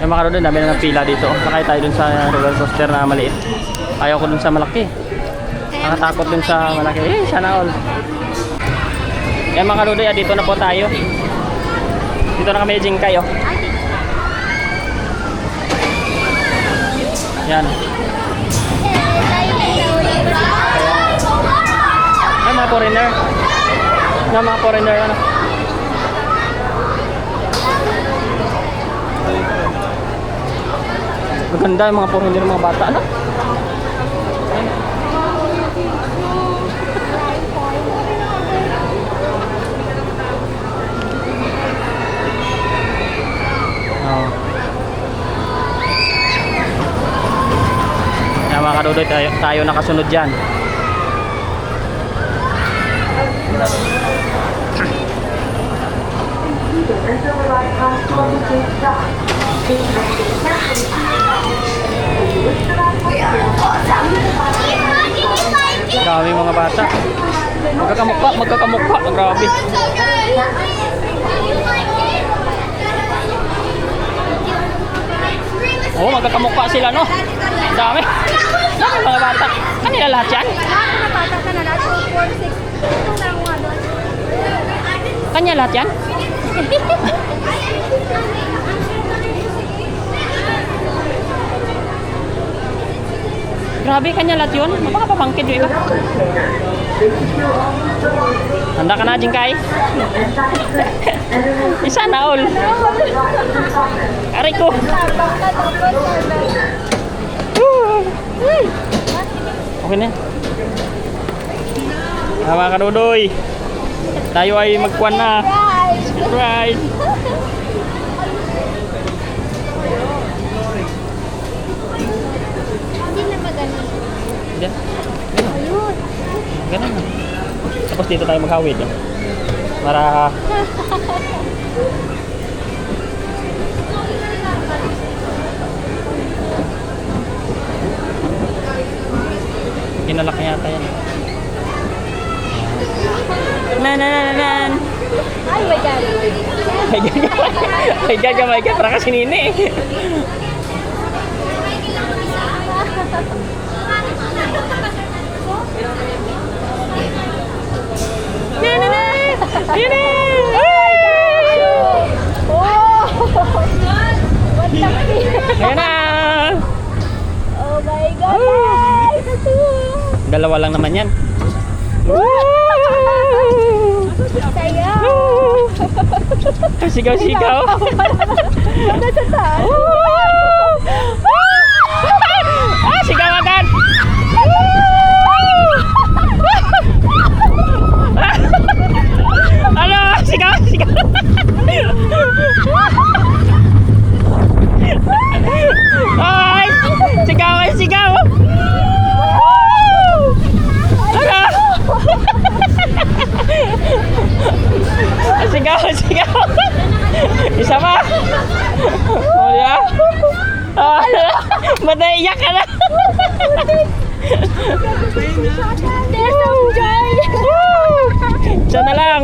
Yung mga doon, dami na ng pila dito. Sakay tayo dun sa roller coaster na maliit. Ayaw ko dun sa malaki. Nakatakot dun sa malaki. Sana all. Yan mga kadudoy, dito na po tayo. Dito na kami Jingkay, oh. Yan. Ay, mga foreigner. Mga foreigner, ano. Maganda yung mga foreigner, mga bata, ano. Mga kadudoy, tayo nakasunod dyan. Grabe mga bata. Magkakamukha. Grabe. Oh, magkakamukha sila, no? Dami. Dami mga bata. Kanila lahat yan? Kanya lahat yan? Grabe, kanya lahat yun? Mapakapapangkid yung iba. Handa ka na, Jingkay? Isa na all. Aray ko. Okay na. Mga kadudoy, tayo ay magkuhan na. Surprise! Hindi na magaling. Ganun na. Tapos dito tayo maghawid. Para kinalak na yata yan. Nan. Ay, my God. My God, para kasi nini. Nini! Oh! Ayan na! Oh my God, guys! Dalawa lang naman yan. Sayaw! Sigaw-sigaw. Nasa taas. Sigaw agad! Ano? Sigaw! Ay! Sigaw! Ano? Sigaw! Isa pa? Oh, yeah. Ba't naiyak ka na? There's some joy! Isa na lang.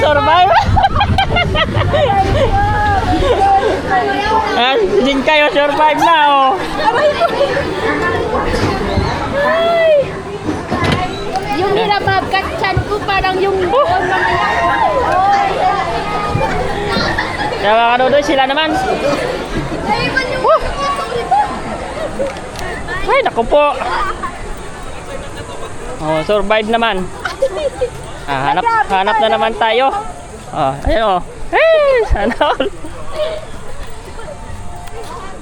Survive. Jingkay, survive na, oh. Yung hirapagkatsan ko parang yung doon mamaya. Kaya mga kadudoy, sila naman. Ay, naku po. Oh, survive naman. Hanap na naman tayo. Oh, ayun, oh. Hey, sana all.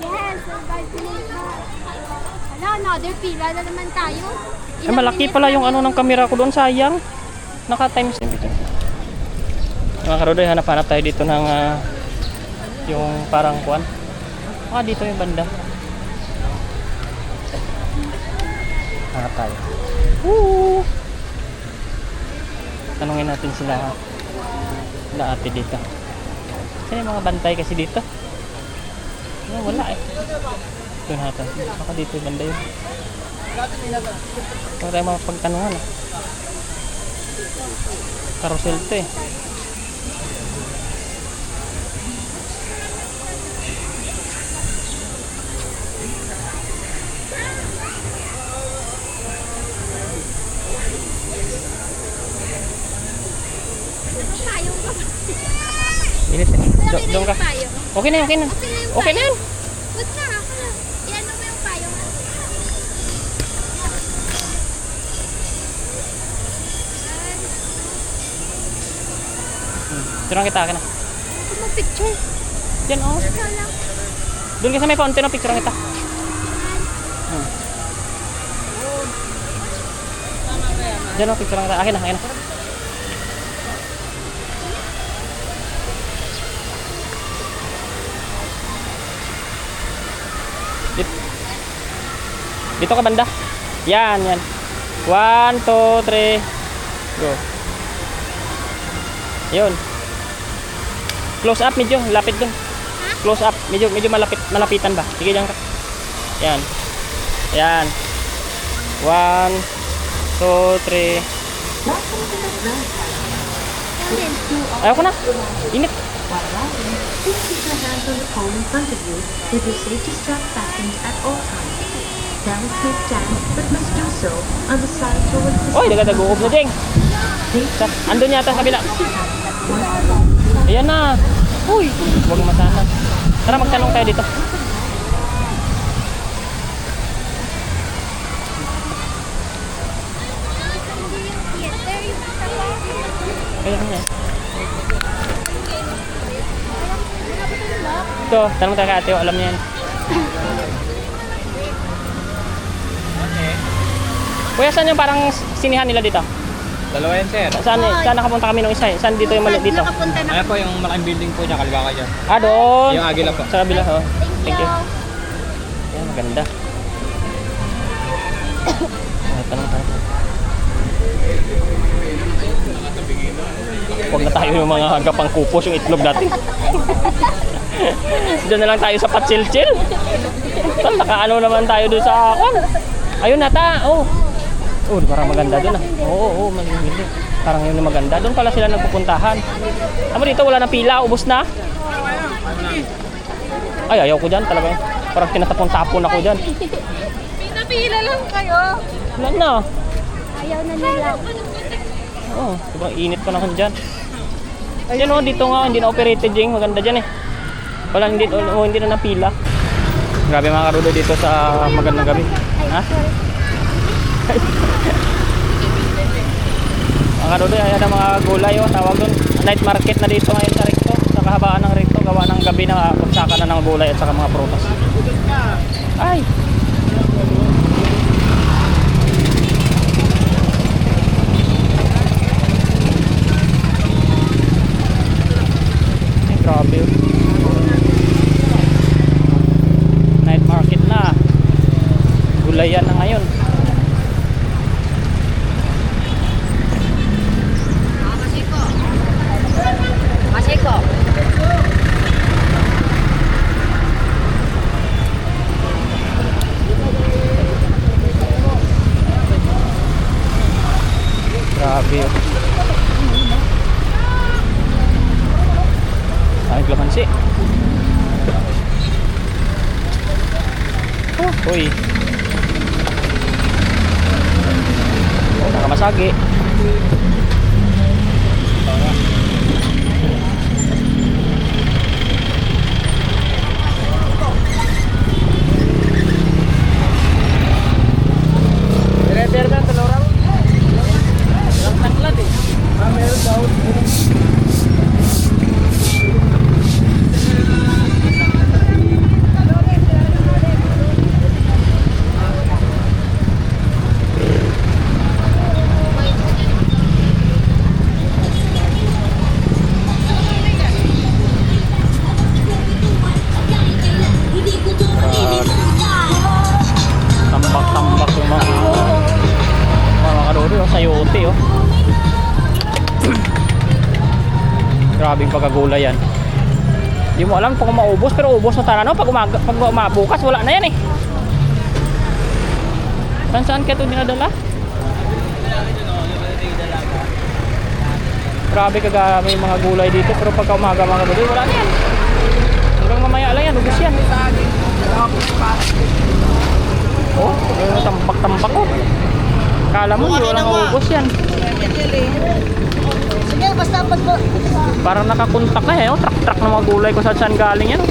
Yes, survive nila. Hala, another pila na naman tayo. Ay, malaki pala yung ano ng kamera ko doon, sayang. Naka-times ito. Mga kadudoy, hanap-hanap tayo dito ng yung parang kuwan. Dito yung banda. Hanap tayo. Woo! Tanungin natin sila ate dito. Saan yung mga bantay kasi dito? Wala eh. Ito natin. Baka dito yung banda yun. Huwag tayo mapagtanungan. Carousel to eh. Payong ka ba? Init eh. Doon ka. Payong. Okay na, okay na. Okay na yan. Wag na, ako na. Iyan mo yung payong. Turang kita ka na. Ako mag-picture. Diyan oh. Ikaw lang. Doon ka sa may fountain oh. Picture kita. Diyan oh. Picture kita. Akin na, akin na. Dito ka banda. Yan, yan. 1, 2, 3. Go. Yun. Close up medyo, lapit dun. Close up, medyo malapitan ba? Sige diyan ka. Yan. Yan. 1, 2, 3. Ayaw ko na. Init. While riding, please keep your hands on the pole in front of you with your safety strap fastened at all times. Parents may stand, but must do so on the side towards the Oy, daga-daguob na ding. Andun yata sa kabila. Ayan na. Uy, huwag masahan. Tara magtanong tayo dito. Kaya nga. Ito, tanong tayo kay ate, alam niya yan. Kuya, saan yung parang sinihan nila dito? Dalawa yan, sir. Saan nakapunta kami nung isa? Saan dito yung mali dito? Ayan po yung malaking building po niya, kaliwa kayo. Ah, doon. Yung Agila po. Sa kabila, oh. Thank you. Ayan, maganda. Tanong tayo. Huwag na tayo yung mga hagapang kupos, yung itlog natin. Doon na lang tayo sa patsil-chil. Nakaano naman tayo doon sa akon. Ayun nata, oh. Oh, parang maganda doon ah. Oo, maganda. Parang yun yung maganda. Doon pala sila nagpupuntahan. Amo dito wala na pila, ubos na. Ay, ayaw ko dyan talaga. Parang tinatapon-tapon ako dyan. Pinapila lang kayo. Wala na. Ayaw na nila. Oh, diba init pa na ako dyan. Ayun oh, dito nga, hindi na operated yung maganda dyan eh. Wala, hindi na napila. Grabe mga karudo dito sa magandang gabi. Ha? Mga karudo, ayan ang mga gulay oh, tawag doon. Night market na dito ngayon sa Recto. Sa kahabaan ng Recto, gawa ng gabi na pagsaka na ng gulay at saka mga prutas. Ay! Grabe yun. Night market na. Gulayan na ngayon. Masiko. Grabe yun. Ay, klamansi. Uy. Nakamasagi. Grabing pagkagulay yan. Hindi mo alam kung maubos, pero ubos na tara no. Pag bukas, wala na yan eh. Saan ka ito dinadala? Grabe kagami yung mga gulay dito, pero pagka umaga mga kabady, wala na yan. Hanggang mamaya lang yan, ubos yan. Oh, tambak-tambak ko. Kala mo, hindi walang maubos yan. Sige, basta pag... Parang nakakontak na eh, oh. Truck-truck na mga gulay ko saan galing yan. Oh.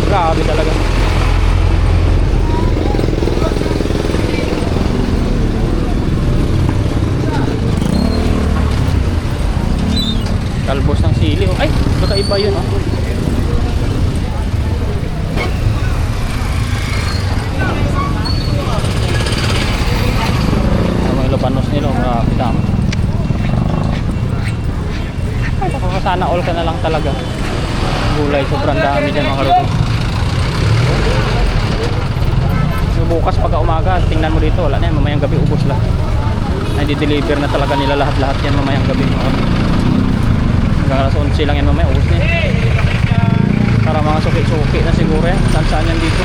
Grabe talaga. Talbos ng sili. Oh. Ay, kakaiba yun. Oh. May labanos nila. Marami tama. Ay, sana all ka na lang talaga. Gulay, sobrang dami dyan mga karuto. So, bukas pagka umaga, tingnan mo dito. Wala na yan. Mamayang gabi ubos lang. Nadi-deliver na talaga nila lahat-lahat yan mamayang gabi mga karuto. Hanggang alas 11 lang yan mamaya, ubos na yan. Para mga suki-suki na siguro yan. Saan-saan yan dito.